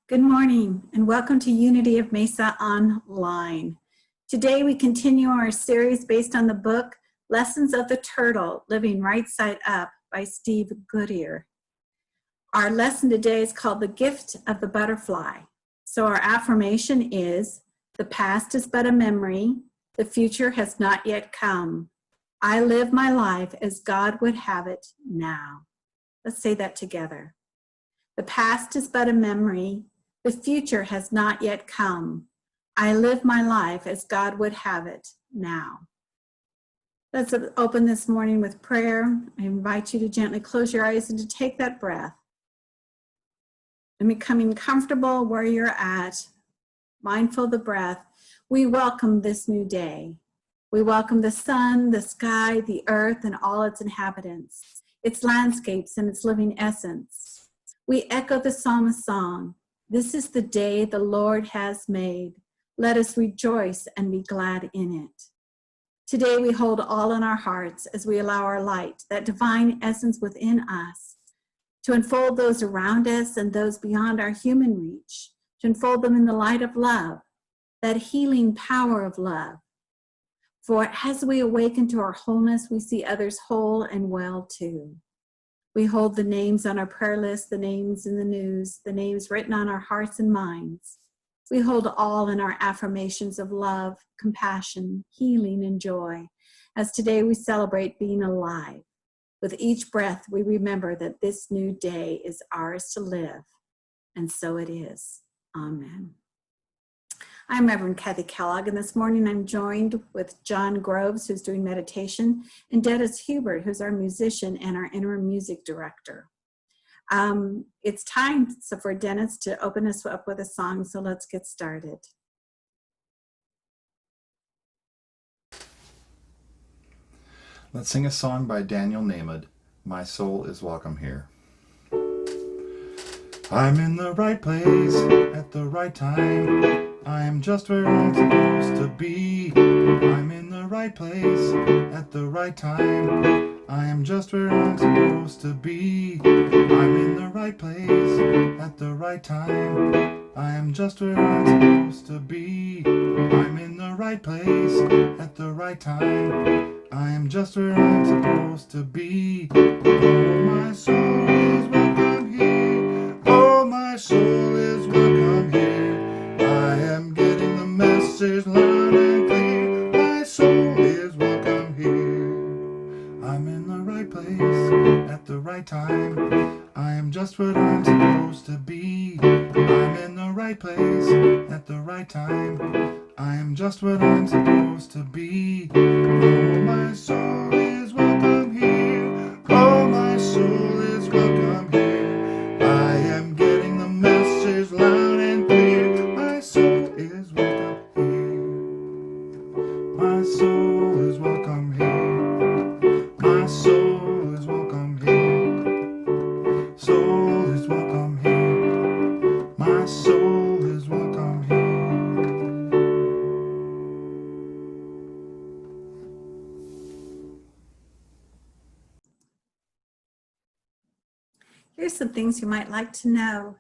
Good morning and welcome to Unity of Mesa Online. Today we continue our series based on the book Lessons of the Turtle, Living Right Side Up by Steve Goodyear. Our lesson today is called The Gift of the Butterfly. So our affirmation is, the past is but a memory, the future has not yet come. I live my life as God would have it now. Let's say that together. The past is but a memory, the future has not yet come. I live my life as God would have it now. Let's open this morning with prayer. I invite you to gently close your eyes and to take that breath. And becoming comfortable where you're at, mindful of the breath, we welcome this new day. We welcome the sun, the sky, the earth, and all its inhabitants, its landscapes and its living essence. We echo the psalmist's song, "This is the day the Lord has made. Let us rejoice and be glad in it." Today we hold all in our hearts as we allow our light, that divine essence within us, to unfold those around us and those beyond our human reach, to unfold them in the light of love, that healing power of love. For as we awaken to our wholeness, we see others whole and well too. We hold the names on our prayer list, the names in the news, the names written on our hearts and minds. We hold all in our affirmations of love, compassion, healing, and joy, as today we celebrate being alive. With each breath, we remember that this new day is ours to live, and so it is. Amen. I'm Reverend Kathy Kellogg, and this morning I'm joined with John Groves, who's doing meditation, and Dennis Hubert, who's our musician and our interim music director. It's time for Dennis to open us up with a song, so let's get started. Let's sing a song by Daniel Nahmad, "My Soul is Welcome Here." I'm in the right place at the right time. I am just where I'm supposed to be. I'm in the right place at the right time. I am just where I'm supposed to be. I'm in the right place at the right time. I am just where I'm supposed to be. I'm in the right place at the right time. I am just where I'm supposed to be. Oh, my soul is welcome here. Oh, my soul is welcome here. I am getting the message loud and clear. My soul is welcome here. I'm in the right place at the right time. I am just what I'm supposed to be. I'm in the right place at the right time. I am just what I'm supposed to be. Oh, my soul is welcome here. Oh, my soul is welcome here. I am getting the message loud and clear. My soul is welcome here. My soul is welcome here. My soul is welcome here. Soul is welcome here. My soul is welcome here. Here's some things you might like to know.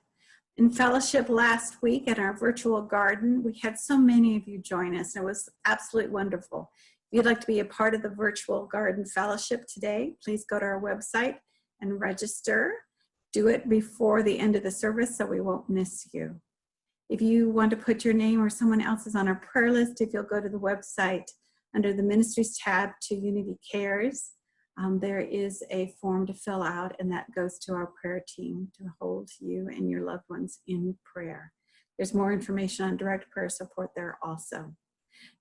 In fellowship last week at our virtual garden, we had so many of you join us. It was absolutely wonderful. If you'd like to be a part of the virtual garden fellowship today, please go to our website and register. Do it before the end of the service so we won't miss you. If you want to put your name or someone else's on our prayer list, if you'll go to the website under the Ministries tab to Unity Cares, there is a form to fill out, and that goes to our prayer team to hold you and your loved ones in prayer. There's more information on direct prayer support there also.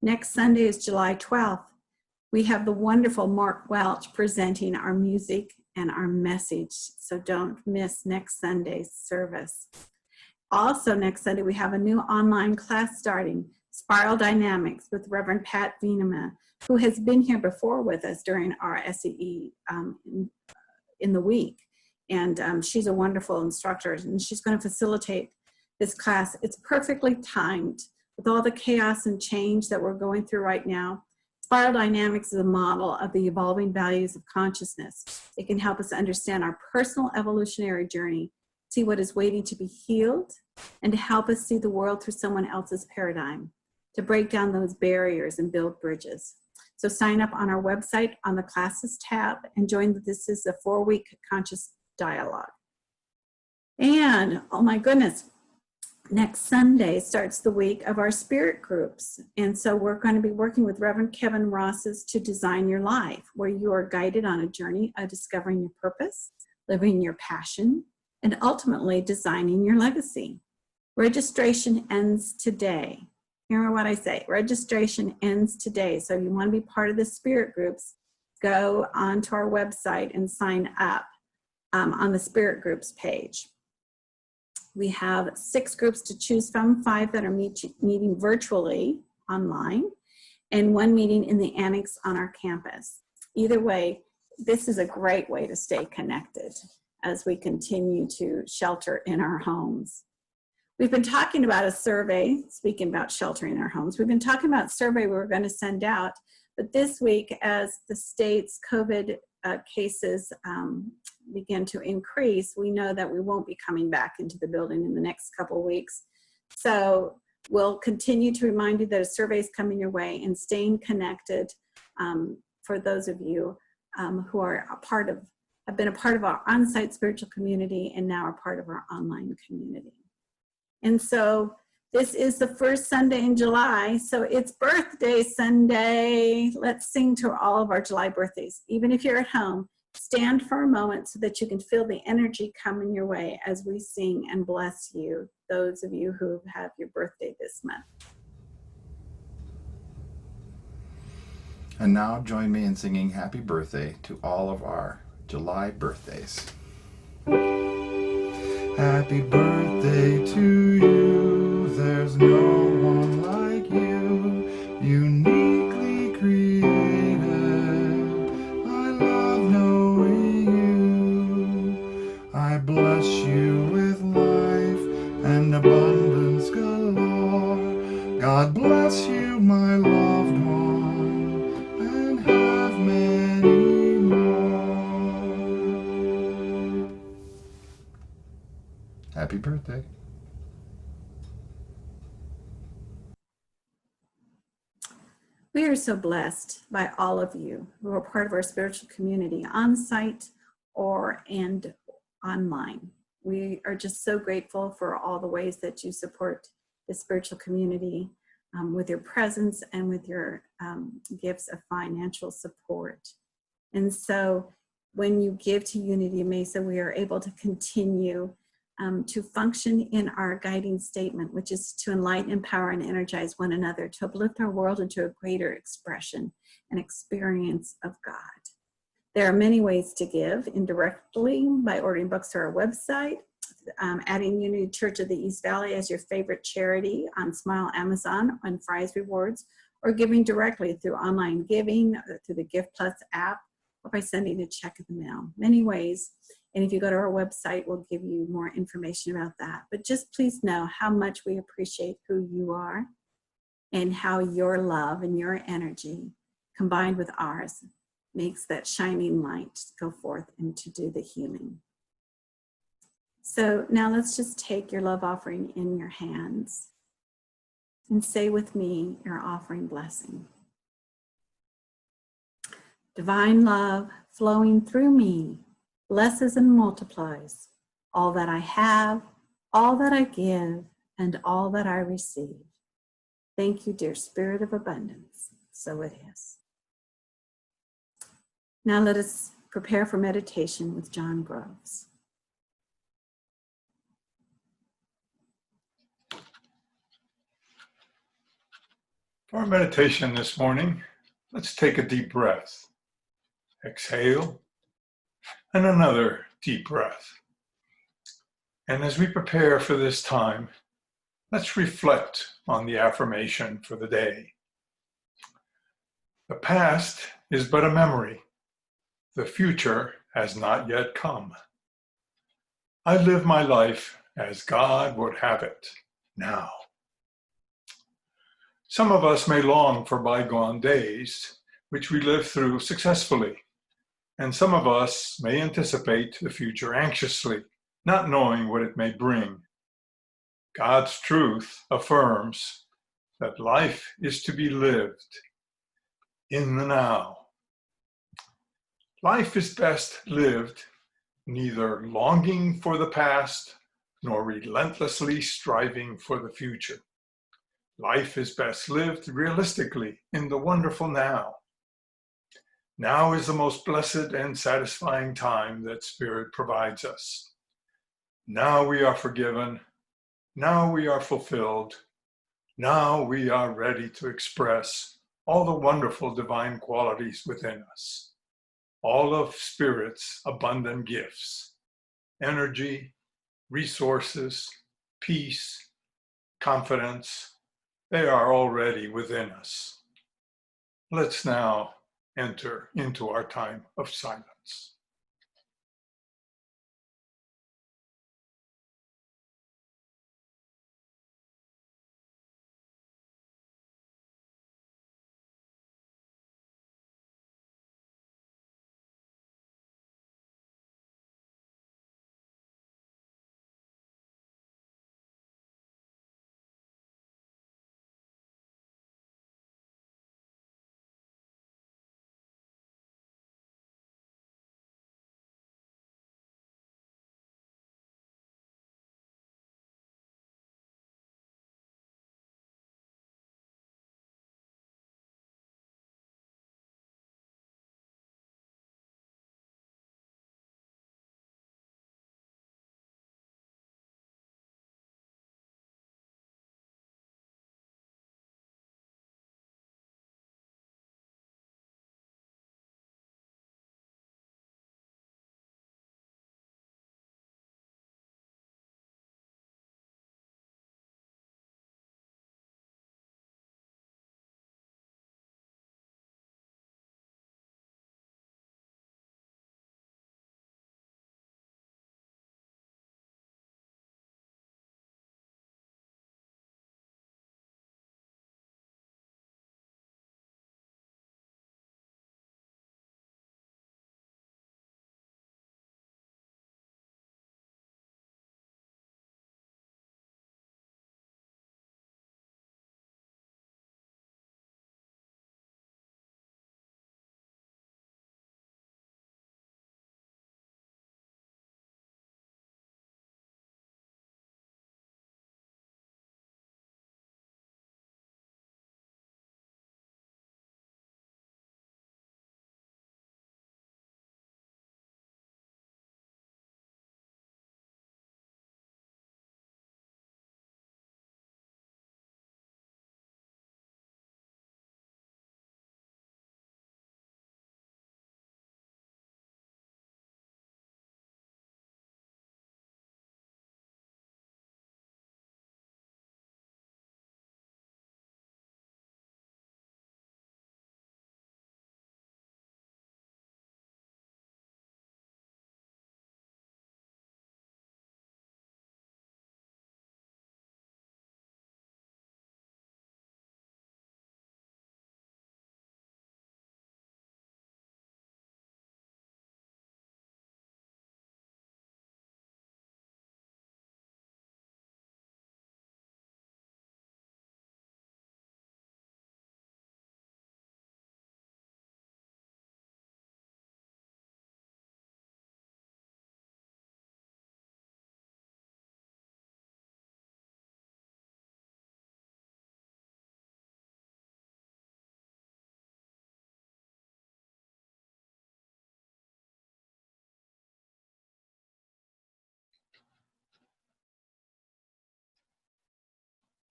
Next Sunday is July 12th. We have the wonderful Mark Welch presenting our music and our message, so don't miss next Sunday's service. Also next Sunday, we have a new online class starting, Spiral Dynamics with Reverend Pat Venema, who has been here before with us during our SEE in the week. And she's a wonderful instructor, and she's going to facilitate this class. It's perfectly timed with all the chaos and change that we're going through right now. Spiral Dynamics is a model of the evolving values of consciousness. It can help us understand our personal evolutionary journey, see what is waiting to be healed, and to help us see the world through someone else's paradigm, to break down those barriers and build bridges. So sign up on our website on the classes tab and join. This is a 4-week conscious dialogue. And oh my goodness, next Sunday starts the week of our spirit groups. And so we're going to be working with Reverend Kevin Ross's To Design Your Life, where you are guided on a journey of discovering your purpose, living your passion, and ultimately designing your legacy. Registration ends today. Hear what I say. Registration ends today. So if you want to be part of the spirit groups, go onto our website and sign up on the spirit groups page. We have 6 groups to choose from, 5 that are meeting virtually online, and 1 meeting in the annex on our campus. Either way, this is a great way to stay connected as we continue to shelter in our homes. We've been talking about a survey, speaking about sheltering in our homes. We've been talking about a survey we were going to send out, but this week, as the state's COVID cases begin to increase, we know that we won't be coming back into the building in the next couple weeks. So we'll continue to remind you that a survey is coming your way, and staying connected for those of you who are have been a part of our on-site spiritual community and now are part of our online community. And so this is the first Sunday in July, so it's birthday Sunday. Let's sing to all of our July birthdays. Even if you're at home, stand for a moment so that you can feel the energy coming your way as we sing and bless you, those of you who have your birthday this month. And now join me in singing happy birthday to all of our July birthdays. Happy birthday to you, there's no one like you, uniquely created. I love knowing you. I bless you with life and abundance galore. God bless you, my loved one, and have many more. Happy birthday. We are so blessed by all of you who are part of our spiritual community on site and online. We are just so grateful for all the ways that you support the spiritual community with your presence and with your gifts of financial support. And so when you give to Unity of Mesa, we are able to continue to function in our guiding statement, which is to enlighten, empower, and energize one another, to uplift our world into a greater expression and experience of God. There are many ways to give: indirectly by ordering books to our website, adding Unity Church of the East Valley as your favorite charity on Smile Amazon on Fry's Rewards, or giving directly through online giving, through the Gift Plus app, or by sending a check in the mail. Many ways. And if you go to our website, we'll give you more information about that. But just please know how much we appreciate who you are and how your love and your energy combined with ours makes that shining light go forth and to do the healing. So now let's just take your love offering in your hands and say with me your offering blessing. Divine love flowing through me blesses and multiplies all that I have, all that I give, and all that I receive. Thank you, dear Spirit of Abundance. So it is. Now let us prepare for meditation with John Groves. For our meditation this morning, let's take a deep breath. Exhale, and another deep breath. And as we prepare for this time, let's reflect on the affirmation for the day. The past is but a memory. The future has not yet come. I live my life as God would have it now. Some of us may long for bygone days, which we live through successfully. And some of us may anticipate the future anxiously, not knowing what it may bring. God's truth affirms that life is to be lived in the now. Life is best lived neither longing for the past nor relentlessly striving for the future. Life is best lived realistically in the wonderful now. Now is the most blessed and satisfying time that Spirit provides us. Now we are forgiven. Now we are fulfilled. Now we are ready to express all the wonderful divine qualities within us, all of Spirit's abundant gifts, energy, resources, peace, confidence. They are already within us. Let's now enter into our time of silence.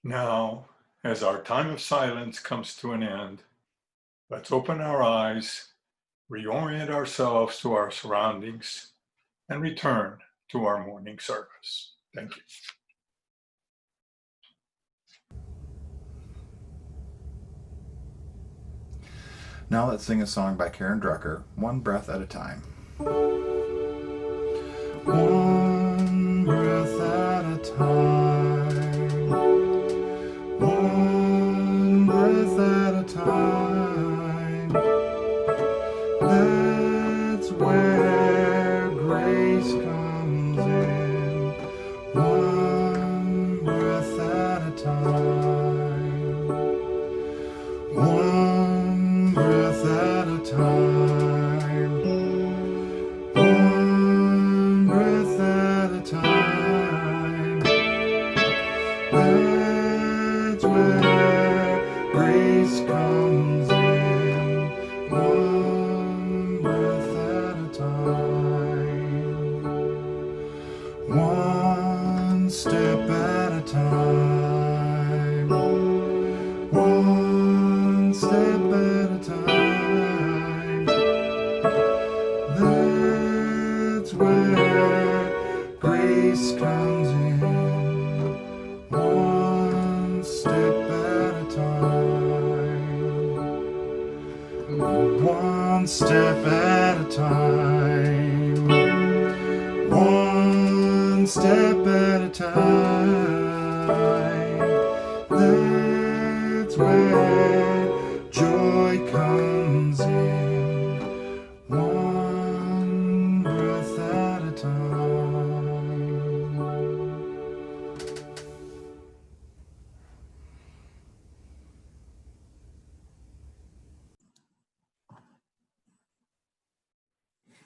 Now, as our time of silence comes to an end, let's open our eyes, reorient ourselves to our surroundings, and return to our morning service. Thank you. Now let's sing a song by Karen Drucker, One Breath at a Time. One breath at a time. One breath at a time. That's where grace comes in. One breath one step at a time. One step at a time. That's where joy comes in. One breath at a time.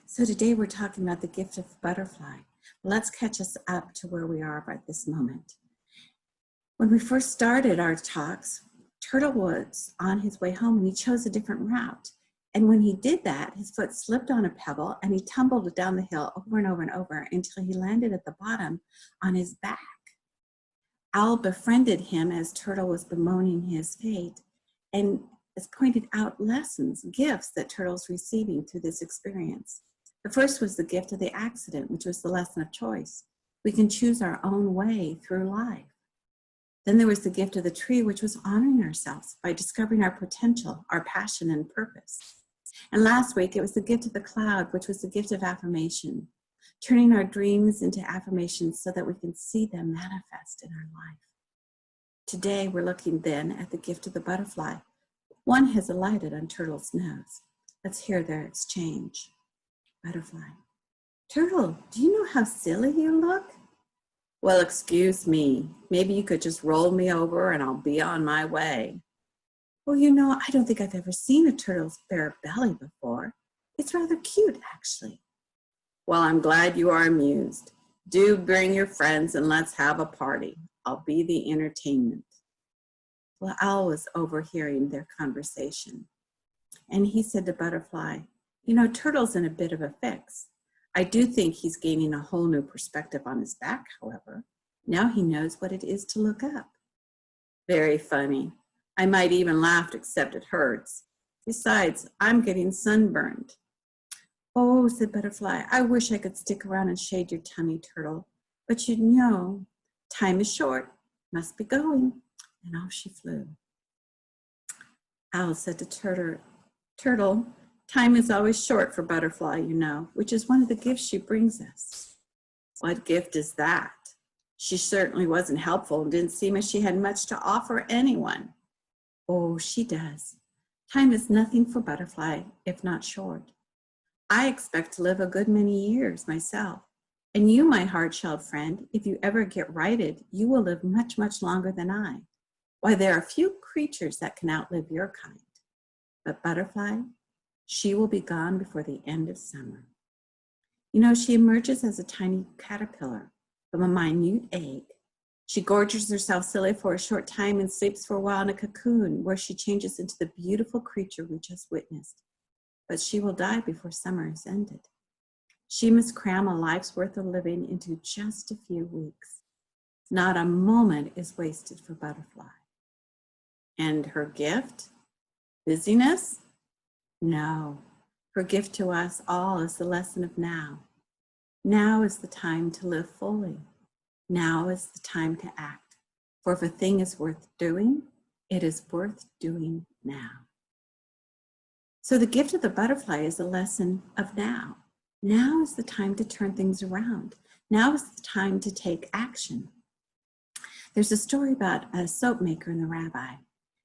So today we're talking about the gift of the butterfly. Let's catch us up to where we are right this moment. When we first started our talks, Turtle was on his way home and he chose a different route. And when he did that, his foot slipped on a pebble and he tumbled down the hill over and over and over until he landed at the bottom on his back. Owl befriended him as Turtle was bemoaning his fate and has pointed out lessons, gifts that Turtle's receiving through this experience. The first was the gift of the accident, which was the lesson of choice. We can choose our own way through life. Then there was the gift of the tree, which was honoring ourselves by discovering our potential, our passion, and purpose. And last week, it was the gift of the cloud, which was the gift of affirmation, turning our dreams into affirmations so that we can see them manifest in our life. Today, we're looking then at the gift of the butterfly. One has alighted on Turtle's nose. Let's hear their exchange. Butterfly. Turtle, do you know how silly you look? Well, excuse me. Maybe you could just roll me over and I'll be on my way. Well, you know, I don't think I've ever seen a turtle's bare belly before. It's rather cute, actually. Well, I'm glad you are amused. Do bring your friends and let's have a party. I'll be the entertainment. Well, Owl was overhearing their conversation. And he said to Butterfly, you know, Turtle's in a bit of a fix. I do think he's gaining a whole new perspective on his back, however. Now he knows what it is to look up. Very funny. I might even laugh, except it hurts. Besides, I'm getting sunburned. Oh, said Butterfly, I wish I could stick around and shade your tummy, Turtle. But you know, time is short. Must be going. And off she flew. Owl said to Turtle, time is always short for Butterfly, you know, which is one of the gifts she brings us. What gift is that? She certainly wasn't helpful and didn't seem as she had much to offer anyone. Oh, she does. Time is nothing for Butterfly, if not short. I expect to live a good many years myself. And you, my hard-shelled friend, if you ever get righted, you will live much, much longer than I. Why, there are few creatures that can outlive your kind. But Butterfly, she will be gone before the end of summer. You know, she emerges as a tiny caterpillar from a minute egg. She gorges herself silly for a short time and sleeps for a while in a cocoon where she changes into the beautiful creature we just witnessed. But she will die before summer is ended. She must cram a life's worth of living into just a few weeks. Not a moment is wasted for Butterfly. And her gift? Busyness? No. Her gift to us all is the lesson of now. Now is the time to live fully. Now is the time to act. For if a thing is worth doing, it is worth doing now. So the gift of the butterfly is a lesson of now. Now is the time to turn things around. Now is the time to take action. There's a story about a soap maker and the rabbi.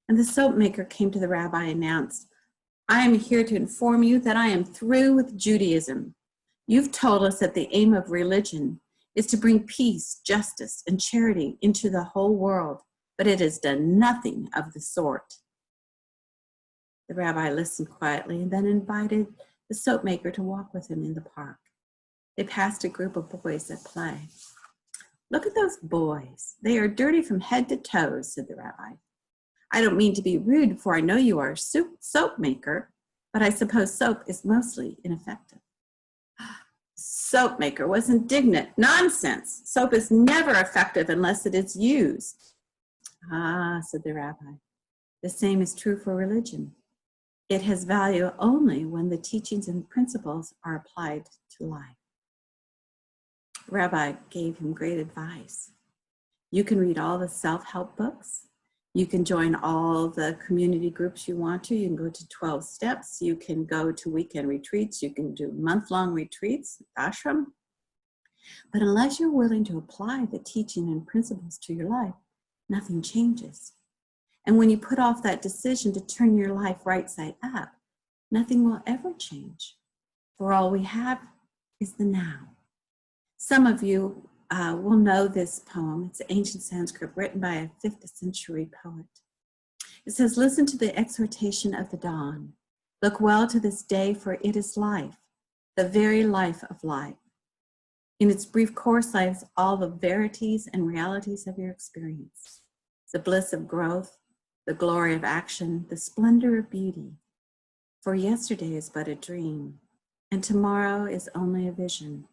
And the soap maker came to the rabbi and announced, I am here to inform you that I am through with Judaism. You've told us that the aim of religion is to bring peace, justice, and charity into the whole world, but it has done nothing of the sort. The rabbi listened quietly and then invited the soap maker to walk with him in the park. They passed a group of boys at play. Look at those boys. They are dirty from head to toes, said the rabbi. I don't mean to be rude, for I know you are a soap maker, but I suppose soap is mostly ineffective. Soap maker was indignant. Nonsense. Soap is never effective unless it is used. Ah, said the rabbi. The same is true for religion. It has value only when the teachings and principles are applied to life. The rabbi gave him great advice. You can read all the self-help books. You can join all the community groups you want to. You can go to 12 steps. You can go to weekend retreats. You can do month-long retreats, ashram. But unless you're willing to apply the teaching and principles to your life, nothing changes. And when you put off that decision to turn your life right side up, nothing will ever change. For all we have is the now. Some of you will know this poem. It's ancient Sanskrit written by a 5th century poet. It says, listen to the exhortation of the dawn. Look well to this day, for it is life, the very life of life. In its brief course lies all the verities and realities of your experience, the bliss of growth, the glory of action, the splendor of beauty. For yesterday is but a dream, and tomorrow is only a vision.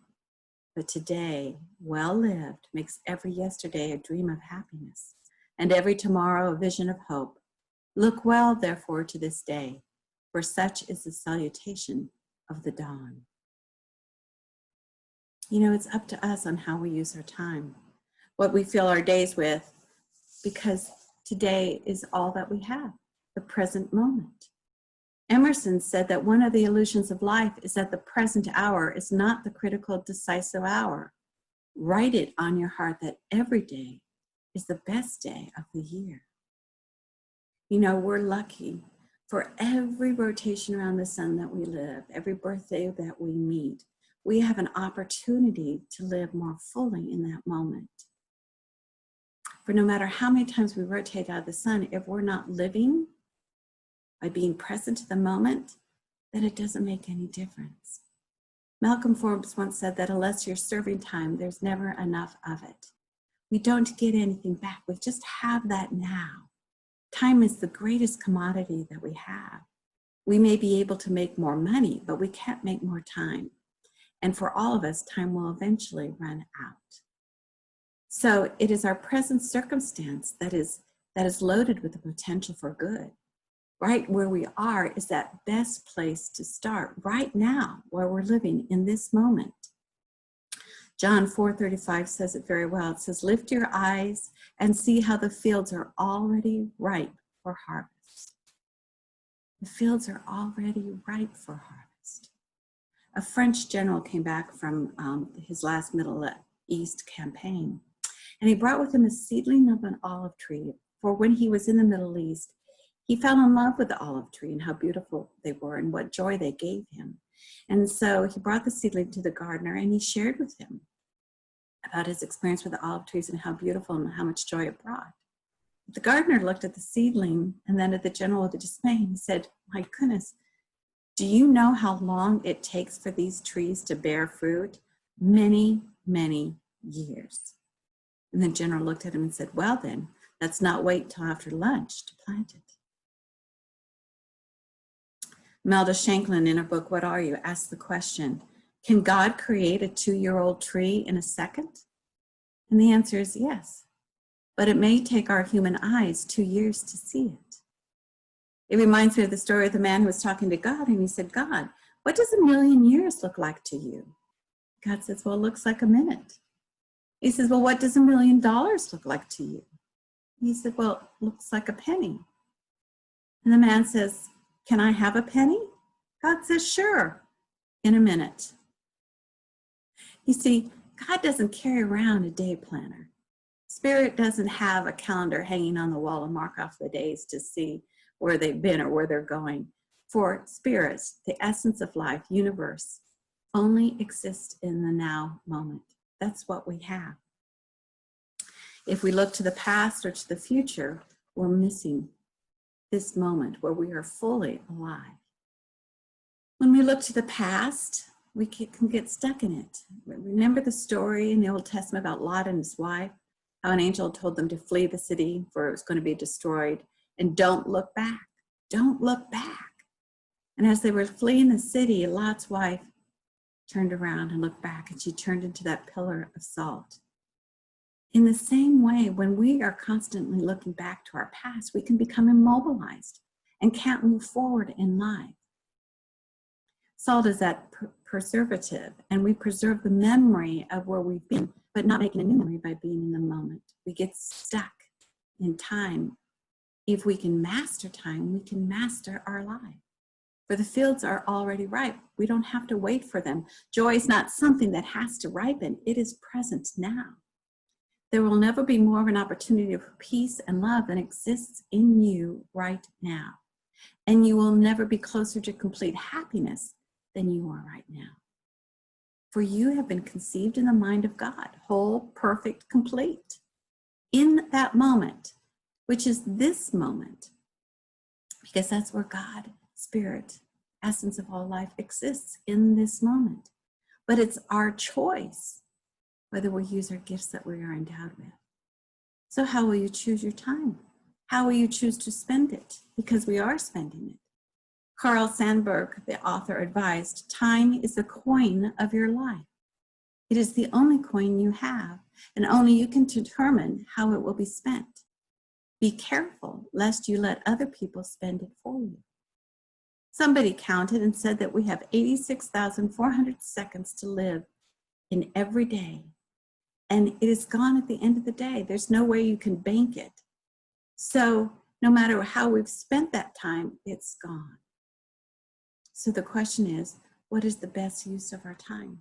But today, well lived, makes every yesterday a dream of happiness, and every tomorrow a vision of hope. Look well, therefore, to this day, for such is the salutation of the dawn. You know, it's up to us on how we use our time, what we fill our days with, because today is all that we have, the present moment. Emerson said that one of the illusions of life is that the present hour is not the critical, decisive hour. Write it on your heart that every day is the best day of the year. You know, we're lucky. For every rotation around the sun that we live, every birthday that we meet, we have an opportunity to live more fully in that moment. For no matter how many times we rotate out of the sun, if we're not living by being present to the moment, then it doesn't make any difference. Malcolm Forbes once said that unless you're serving time, there's never enough of it. We don't get anything back. We just have that now. Time is the greatest commodity that we have. We may be able to make more money, but we can't make more time. And for all of us, time will eventually run out. So it is our present circumstance that is loaded with the potential for good. Right where we are is that best place to start, right now, where we're living in this moment. John 4:35 says it very well. It says, lift your eyes and see how the fields are already ripe for harvest. The fields are already ripe for harvest. A French general came back from his last Middle East campaign, and he brought with him a seedling of an olive tree, for when he was in the Middle East, he fell in love with the olive tree and how beautiful they were and what joy they gave him. And so he brought the seedling to the gardener and he shared with him about his experience with the olive trees and how beautiful and how much joy it brought. The gardener looked at the seedling and then at the general with dismay and he said, my goodness, do you know how long it takes for these trees to bear fruit? Many, many years. And the general looked at him and said, well then, let's not wait till after lunch to plant it. Melda Shanklin, in her book, What Are You?, asks the question, can God create a 2-year-old tree in a second? And the answer is yes, but it may take our human eyes 2 years to see it. It reminds me of the story of the man who was talking to God, and he said, God, what does 1,000,000 years look like to you? God says, well, it looks like a minute. He says, well, what does $1,000,000 look like to you? He said, well, it looks like a penny. And the man says, can I have a penny? God says, sure, in a minute. You see, God doesn't carry around a day planner. Spirit doesn't have a calendar hanging on the wall and mark off the days to see where they've been or where they're going. For spirits, the essence of life, universe, only exists in the now moment. That's what we have. If we look to the past or to the future, we're missing this moment where we are fully alive. When we look to the past, we can get stuck in it. Remember the story in the Old Testament about Lot and his wife, how an angel told them to flee the city for it was going to be destroyed, and don't look back. Don't look back. And as they were fleeing the city, Lot's wife turned around and looked back, and she turned into that pillar of salt. In the same way, when we are constantly looking back to our past, we can become immobilized and can't move forward in life. Salt is that preservative, and we preserve the memory of where we've been, but not making a new memory by being in the moment. We get stuck in time If we can master time, we can master our life. For the fields are already ripe. We don't have to wait for them. Joy is not something that has to ripen. It is present now. There will never be more of an opportunity for peace and love than exists in you right now. And you will never be closer to complete happiness than you are right now. For you have been conceived in the mind of God, whole, perfect, complete. In that moment, which is this moment, because that's where God, Spirit, essence of all life exists in this moment. But it's our choice whether we use our gifts that we are endowed with. So how will you choose your time? How will you choose to spend it? Because we are spending it. Carl Sandburg, the author, advised, time is the coin of your life. It is the only coin you have, and only you can determine how it will be spent. Be careful lest you let other people spend it for you. Somebody counted and said that we have 86,400 seconds to live in every day. And it is gone at the end of the day. There's no way you can bank it. So no matter how we've spent that time, it's gone. So the question is, what is the best use of our time?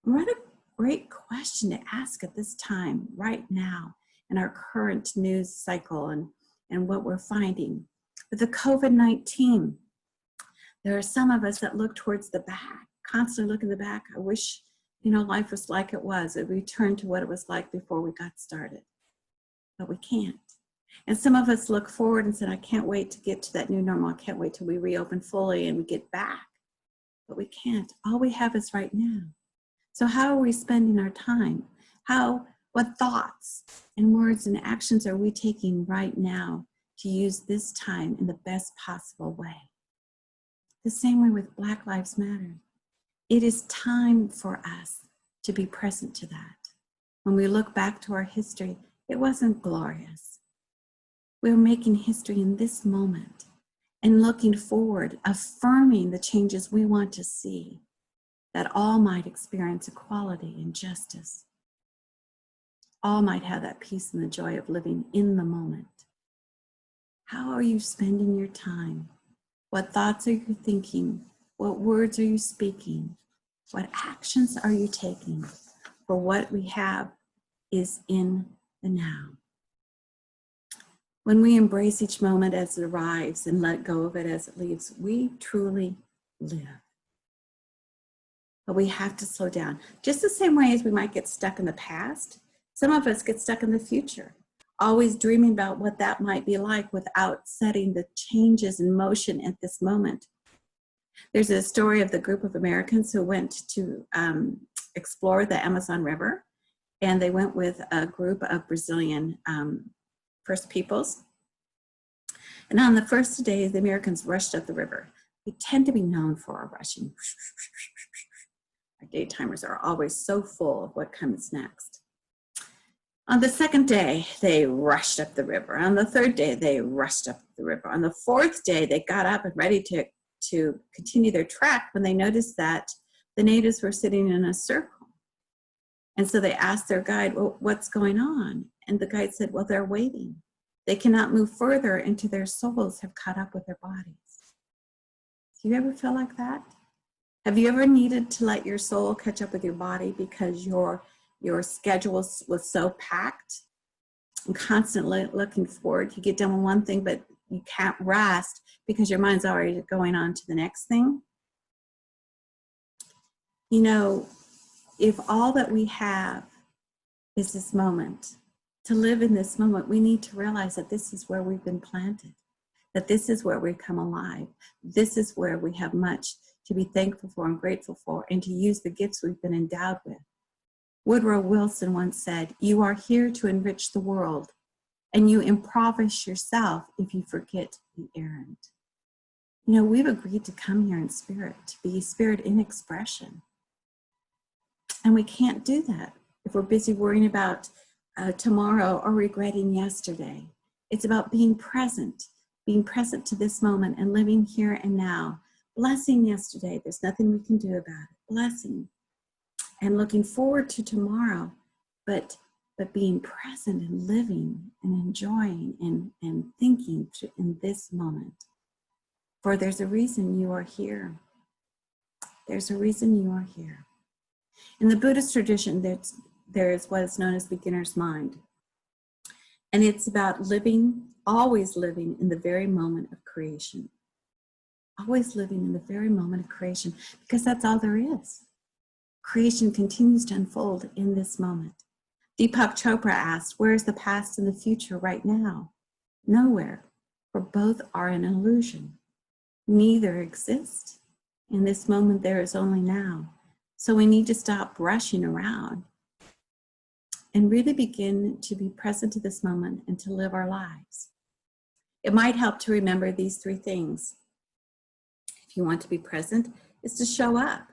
And what a great question to ask at this time, right now, in our current news cycle and what we're finding. With the COVID-19, there are some of us that look towards the back, constantly look in the back. I wish, life was like it was. It returned to what it was like before we got started. But we can't. And some of us look forward and said, I can't wait to get to that new normal. I can't wait till we reopen fully and we get back. But we can't. All we have is right now. So how are we spending our time? What thoughts and words and actions are we taking right now to use this time in the best possible way? The same way with Black Lives Matter. It is time for us to be present to that. When we look back to our history, it wasn't glorious. We're making history in this moment and looking forward, affirming the changes we want to see, that all might experience equality and justice. All might have that peace and the joy of living in the moment. How are you spending your time? What thoughts are you thinking? What words are you speaking? What actions are you taking? For what we have is in the now. When we embrace each moment as it arrives and let go of it as it leaves, we truly live. But we have to slow down. Just the same way as we might get stuck in the past, some of us get stuck in the future, always dreaming about what that might be like without setting the changes in motion at this moment. There's a story of the group of Americans who went to explore the Amazon River, and they went with a group of Brazilian First Peoples. And on the first day, the Americans rushed up the river. We tend to be known for our rushing. Our daytimers are always so full of what comes next. On the second day, they rushed up the river. On the third day, they rushed up the river. On the fourth day, they got up and ready to continue their trek when they noticed that the natives were sitting in a circle. And so they asked their guide, well, what's going on? And the guide said, well, they're waiting. They cannot move further until their souls have caught up with their bodies. Do you ever feel like that? Have you ever needed to let your soul catch up with your body because your schedule was so packed and constantly looking forward? You get done with one thing, but you can't rest because your mind's already going on to the next thing. If all that we have is this moment, to live in this moment, we need to realize that this is where we've been planted, that this is where we come alive. This is where we have much to be thankful for and grateful for, and to use the gifts we've been endowed with. Woodrow Wilson once said, you are here to enrich the world, and you impoverish yourself if you forget the errand. We've agreed to come here in spirit, to be spirit in expression. And we can't do that if we're busy worrying about tomorrow or regretting yesterday. It's about being present to this moment and living here and now. Blessing yesterday, there's nothing we can do about it. Blessing. And looking forward to tomorrow, but but being present and living and enjoying and thinking in this moment. For there's a reason you are here. There's a reason you are here. In the Buddhist tradition, there is what is known as beginner's mind. And it's about living, always living in the very moment of creation. Always living in the very moment of creation, because that's all there is. Creation continues to unfold in this moment. Deepak Chopra asked, where is the past and the future right now? Nowhere, for both are an illusion. Neither exist. In this moment, there is only now. So we need to stop rushing around and really begin to be present to this moment and to live our lives. It might help to remember these three things. If you want to be present, is to show up.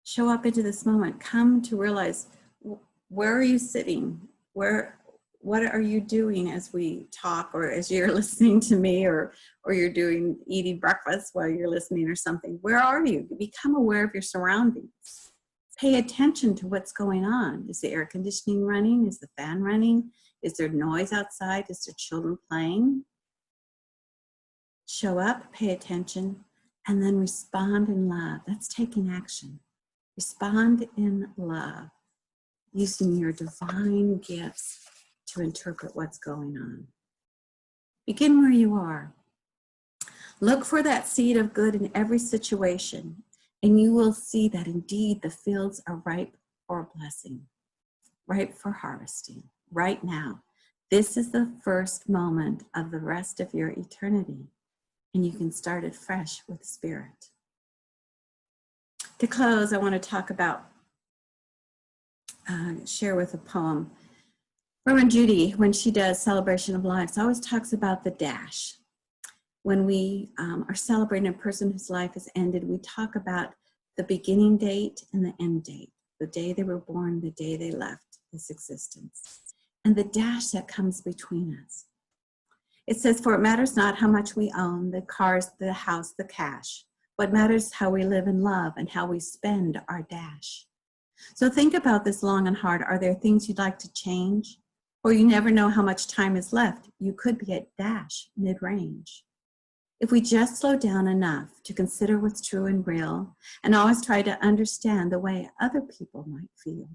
Show up into this moment. Come to realize, where are you sitting? What are you doing as we talk, or as you're listening to me, or you're eating breakfast while you're listening or something? Where are you? Become aware of your surroundings. Pay attention to what's going on. Is the air conditioning running? Is the fan running? Is there noise outside? Is there children playing? Show up, pay attention, and then respond in love. That's taking action. Respond in love, using your divine gifts to interpret what's going on. Begin where you are. Look for that seed of good in every situation, and you will see that indeed the fields are ripe for blessing, ripe for harvesting, right now. This is the first moment of the rest of your eternity, and you can start it fresh with Spirit. To close, I want to talk about, share with a poem. Reverend Judy, when she does Celebration of Lives, always talks about the dash. When we are celebrating a person whose life has ended, we talk about the beginning date and the end date, the day they were born, the day they left this existence, and the dash that comes between us. It says, for it matters not how much we own, the cars, the house, the cash. What matters is how we live in love and how we spend our dash. So think about this long and hard. Are there things you'd like to change? Or you never know how much time is left. You could be at dash, mid-range. If we just slow down enough to consider what's true and real, and always try to understand the way other people might feel,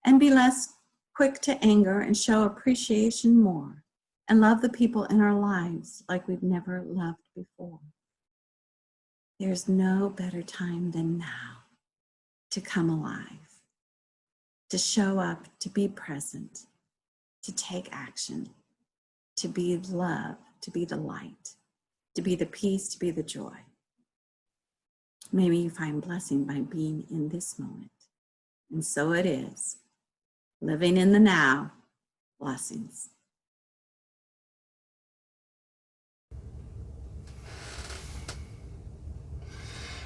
and be less quick to anger and show appreciation more, and love the people in our lives like we've never loved before. There's no better time than now to come alive, to show up, to be present, to take action, to be love, to be the light, to be the peace, to be the joy. Maybe you find blessing by being in this moment. And so it is. Living in the now, blessings.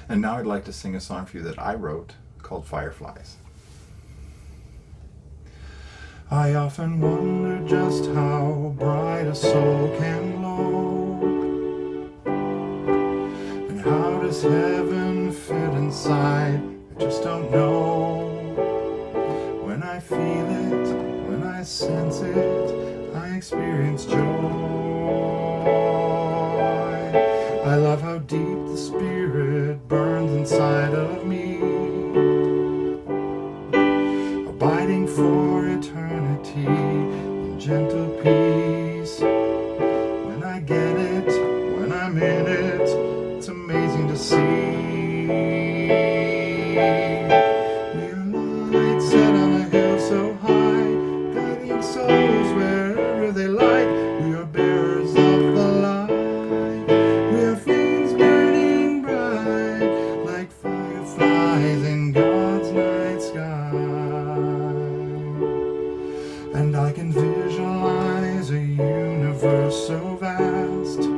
And now I'd like to sing a song for you that I wrote called Fireflies. I often wonder just how bright a soul can glow, and how does heaven fit inside? I just don't know. When I feel it, when I sense it, I experience joy. I love how deep the Spirit burns inside of me, abiding for eternity in gentle peace. When I get it, when I'm in it, it's amazing to see. We are lights set on a hill so high, guiding souls wherever they like. We are bearers of the light. We are flames burning bright, like fireflies in God's night sky. And I can visualize a universe so vast,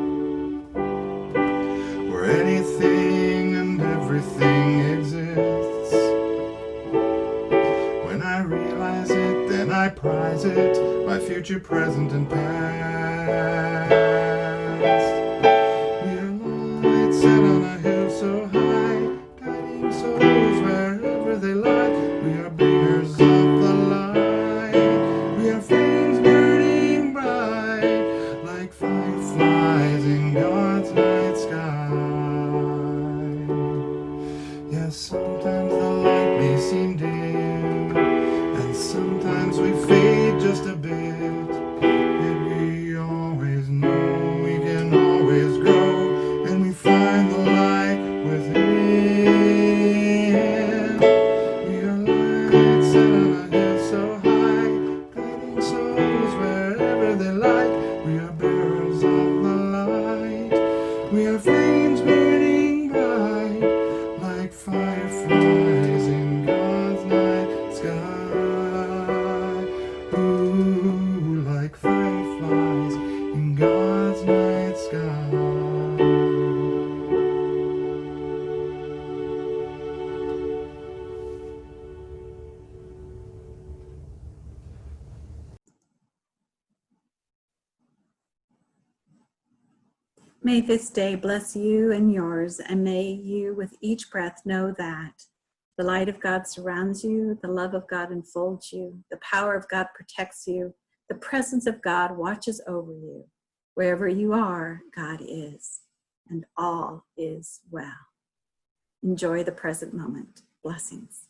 where anything and everything exists. When I realize it, then I prize it, my future, present, and past. We are lights set on a hill so high, guiding souls wherever they lie. We are bearers of the light. where they light. We are bearers of the light. We are flames burning bright, like fireflies in God's night sky. Ooh, like fireflies in God's night sky. May this day bless you and yours, and may you with each breath know that the light of God surrounds you, the love of God enfolds you, the power of God protects you, the presence of God watches over you. Wherever you are, God is, and all is well. Enjoy the present moment. Blessings.